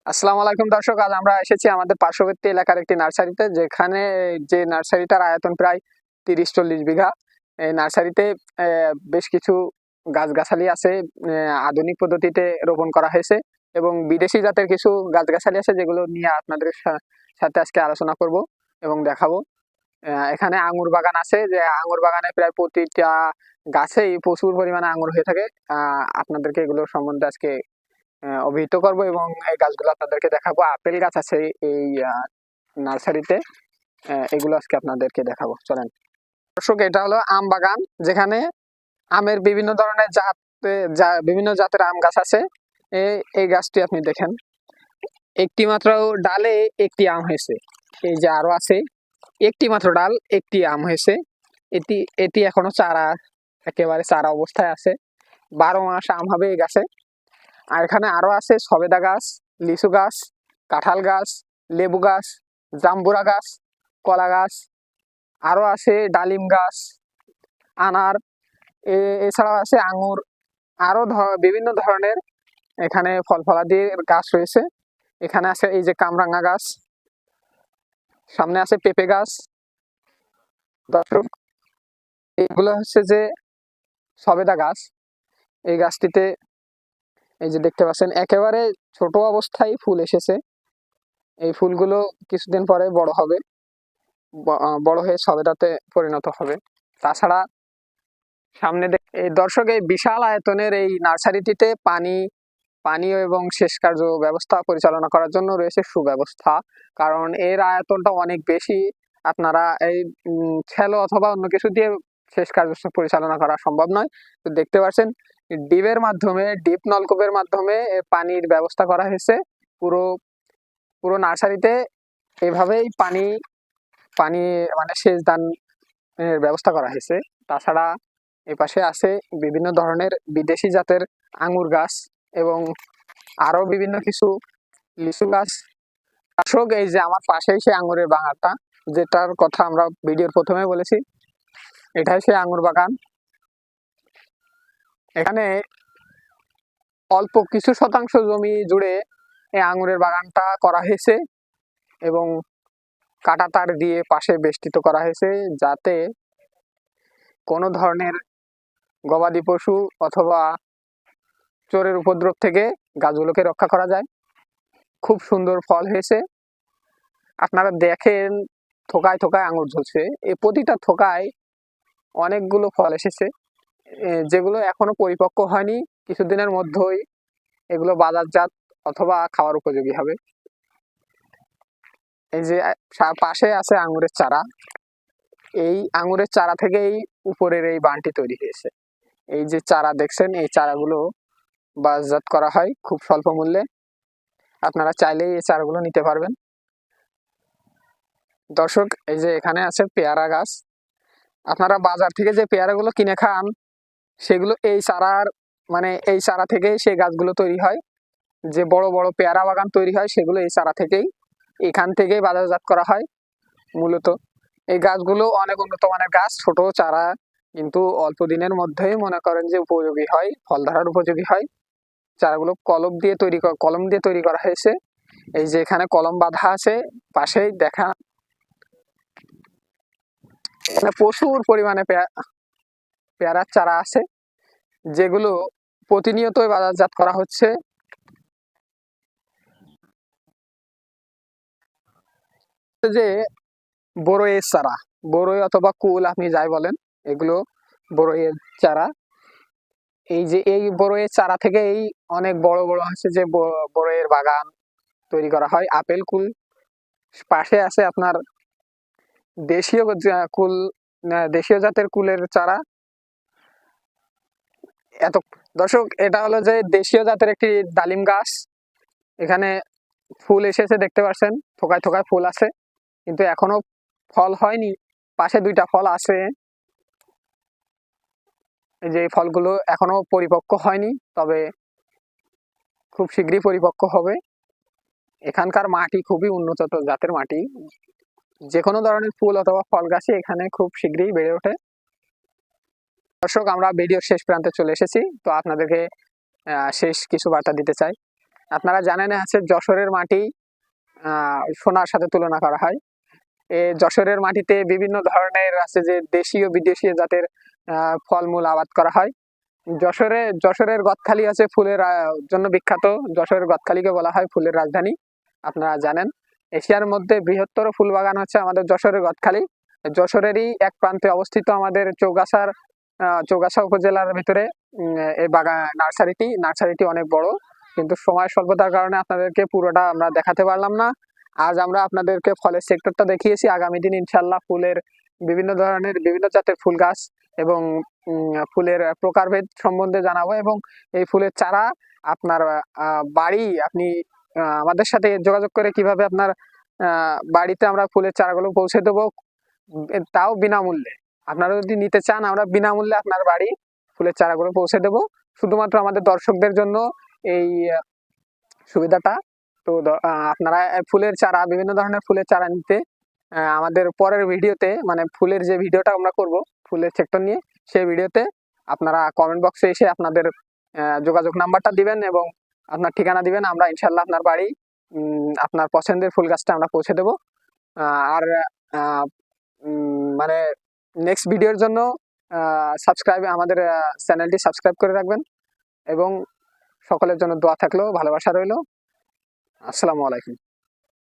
আসসালামু আলাইকুম দর্শক, আজ আমরা এসেছি আমাদের পার্শ্ববর্তী এলাকার একটি নার্সারিতে, যেখানে যে নার্সারিটার আয়তন প্রায় 30-40 বিঘা। এই নার্সারিতে বেশ কিছু গাছগাছালি আছে, আধুনিক পদ্ধতিতে রোপণ করা হয়েছে এবং বিদেশি জাতের কিছু গাছগাছালি আছে, যেগুলো নিয়ে আপনাদের সাথে আজকে আলোচনা করব এবং দেখাবো। এখানে আঙ্গুর বাগান আছে, যে আঙ্গুর বাগানে প্রায় প্রতিটা গাছেই প্রচুর পরিমাণে আঙ্গুর হয়ে থাকে। আপনাদেরকে এগুলোর সম্বন্ধে আজকে অভিহিত করব এবং এই গাছগুলো আপনাদেরকে দেখাবো। আপেল গাছ আছে এই নার্সারিতে, এগুলো আজকে আপনাদেরকে দেখাবো, চলেন। দর্শক, এটা হলো আম বাগান, যেখানে আমের বিভিন্ন ধরনের জাত, বিভিন্ন জাতের আম গাছ আছে। এই গাছটি আপনি দেখেন, একটি মাত্র ডালে একটি আম হয়েছে। এই যে আরো আছে, একটি মাত্র ডাল, একটি আম হয়েছে। এটি এটি এখনো চারা, একেবারে চারা অবস্থায় আছে। 12 মাস আম হবে এই গাছে। আর এখানে আরো আছে সবেদা গাছ, লিচু গাছ, কাঁঠাল গাছ, লেবু গাছ, জাম্বুরা গাছ, কলা গাছ, আরো আছে ডালিম গাছ, আনার, এছাড়াও আছে আঙুর, আরো বিভিন্ন ধরনের এখানে ফল ফলাদির গাছ রয়েছে। এখানে আছে এই যে কামরাঙা গাছ, সামনে আছে পেঁপে গাছ। দর্শক, এগুলো হচ্ছে যে সবেদা গাছ। এই গাছটিতে এই যে দেখতে পাচ্ছেন, একেবারে ছোট অবস্থায় ফুল এসেছে। এই ফুলগুলো কিছুদিন পরে বড় হবে, বড় হয়ে সবেদাতে পরিণত হবে। তাছাড়া সামনে এই দর্শক, এই বিশাল আয়তনের এই নার্সারিটিতে পানীয় এবং সেচ কার্য ব্যবস্থা পরিচালনা করার জন্য রয়েছে সুব্যবস্থা। কারণ এর আয়তনটা অনেক বেশি, আপনারা এই শ্যালো অথবা অন্য কিছু দিয়ে সেচ কার্য পরিচালনা করা সম্ভব নয়। তো দেখতে পাচ্ছেন, ডিপের মাধ্যমে, ডিপ নলকূপের মাধ্যমে পানির ব্যবস্থা করা হয়েছে। পুরো পুরো নার্সারিতে এইভাবেই পানি পানি মানে সেচ দান ব্যবস্থা করা হয়েছে। তাছাড়া এই পাশে আছে বিভিন্ন ধরনের বিদেশি জাতের আঙ্গুর গাছ এবং আরো বিভিন্ন কিছু লিচু গাছ। দর্শক, এই যে আমার পাশেই সেই আঙ্গুরের বাগানটা, যেটার কথা আমরা ভিডিওর প্রথমে বলেছি, এটাই সেই আঙ্গুর বাগান। এখানে অল্প কিছু শতাংশ জমি জুড়ে এই আঙ্গুরের বাগানটা করা হয়েছে এবং কাঁটা তার দিয়ে পাশে বেষ্টিত করা হয়েছে, যাতে কোনো ধরনের গবাদি পশু অথবা চোরের উপদ্রব থেকে গাছগুলোকে রক্ষা করা যায়। খুব সুন্দর ফল হয়েছে, আপনারা দেখেন, থোকায় থোকায় আঙুর ঝুলছে। এই প্রতিটা থোকায় অনেকগুলো ফল এসেছে, যেগুলো এখনো পরিপক্ক হয়নি। কিছুদিনের মধ্যেই এগুলো বাজারজাত অথবা খাওয়ার উপযোগী হবে। এই যে পাশে আছে আঙুরের চারা, এই আঙুরের চারা থেকেই উপরের এই বানটি তৈরি হয়েছে। এই যে চারা দেখছেন, এই চারাগুলো বাজারজাত করা হয় খুব স্বল্প মূল্যে। আপনারা চাইলেই এই চারাগুলো নিতে পারবেন। দর্শক, এই যে এখানে আছে পেয়ারা গাছ। আপনারা বাজার থেকে যে পেয়ারাগুলো কিনে খান, সেগুলো এই চারার এই চারা থেকেই সেই গাছগুলো তৈরি হয়। যে বড় বড় পেয়ারা বাগান তৈরি হয়, সেগুলো এই চারা থেকেই, এখান থেকেই বাজারজাত করা হয় মূলত। এই গাছগুলো অনেক উন্নত মানের গাছ, ছোট চারা, কিন্তু অল্প দিনের মধ্যেই মনে করেন যে উপযোগী হয়, ফল ধরার উপযোগী হয়। চারাগুলো কলম দিয়ে তৈরি করা হয়েছে। এই যে এখানে কলম বাঁধা আছে, পাশেই দেখা, এখানে প্রচুর পরিমাণে পেয়ারার চারা আছে, যেগুলো প্রতিনিয়তই বাজারজাত করা হচ্ছে। যে বড়ইয়ের চারা, বড়ই অথবা কুল আপনি যাই বলেন, এগুলো বড়ইয়ের চারা। এই যে এই বড়ইয়ের চারা থেকে এই অনেক বড় বড় হচ্ছে যে বড়ইয়ের বাগান তৈরি করা হয়। আপেল কুল, পাশে আছে আপনার দেশীয় কুল, দেশীয় জাতের কুলের চারা। এত দর্শক, এটা হলো যে দেশীয় জাতের একটি ডালিম গাছ। এখানে ফুল এসেছে, দেখতে পাচ্ছেন, থোকায় থোকায় ফুল আছে, কিন্তু এখনো ফল হয়নি। পাশে দুইটা ফল আছে, এই যে ফলগুলো এখনো পরিপক্ক হয়নি, তবে খুব শীঘ্রই পরিপক্ক হবে। এখানকার মাটি খুবই উন্নত জাতের মাটি, যে কোনো ধরনের ফুল অথবা ফল গাছই এখানে খুব শীঘ্রই বেড়ে ওঠে। দর্শক, আমরা ভিডিওর শেষ প্রান্তে চলে এসেছি, তো আপনাদেরকে শেষ কিছু বার্তা দিতে চাই। আপনারা জানেন আছে যশোরের মাটি সোনার সাথে তুলনা করা হয়। যশোরের মাটিতে বিভিন্ন ধরনের আছে যে দেশীয় বিদেশি জাতের ফলমূল আবাদ করা হয়। যশোরের গদখালি আছে ফুলের জন্য বিখ্যাত। যশোরের গদখালিকে বলা হয় ফুলের রাজধানী, আপনারা জানেন। এশিয়ার মধ্যে বৃহত্তর ফুল বাগান হচ্ছে আমাদের যশোরের গদখালি। যশোরেরই এক প্রান্তে অবস্থিত আমাদের চৌগাছা উপজেলার ভিতরে এই বাগান নার্সারিটি অনেক বড়, কিন্তু সময় স্বল্পতার কারণে আপনাদেরকে পুরোটা আমরা দেখাতে পারলাম না। আজ আমরা আপনাদেরকে ফলের সেক্টরটা দেখিয়েছি। আগামী দিন ইনশাল্লাহ ফুলের বিভিন্ন ধরনের বিভিন্ন জাতের ফুল গাছ এবং ফুলের প্রকারভেদ সম্বন্ধে জানাবো, এবং এই ফুলের চারা আপনার বাড়ি আপনি আমাদের সাথে যোগাযোগ করে কিভাবে আপনার বাড়িতে আমরা ফুলের চারাগুলো পৌঁছে দেবো, তাও বিনামূল্যে। আপনারা যদি নিতে চান আমরা বিনামূল্যে আপনার বাড়ি ফুলের চারাগুলো পৌঁছে দেবো, শুধুমাত্র আমাদের দর্শকদের জন্য এই সুবিধাটা। তো আপনারা বিভিন্ন ধরনের ফুলের চারা নিতে আমাদের পরের ভিডিওতে, মানে ফুলের যে ভিডিওটা আমরা করব ফুলের সেক্টর নিয়ে, সেই ভিডিওতে আপনারা কমেন্ট বক্সে এসে আপনাদের যোগাযোগ নাম্বারটা দিবেন এবং আপনার ঠিকানা দিবেন। আমরা ইনশাল্লাহ আপনার বাড়ি আপনার পছন্দের ফুল গাছটা আমরা পৌঁছে দেব। আর মানে নেক্সট ভিডিওর জন্য আমাদের চ্যানেলটি সাবস্ক্রাইব করে রাখবেন, এবং সকলের জন্য দোয়া থাকলো, ভালোবাসা রইলো। আসসালামু আলাইকুম।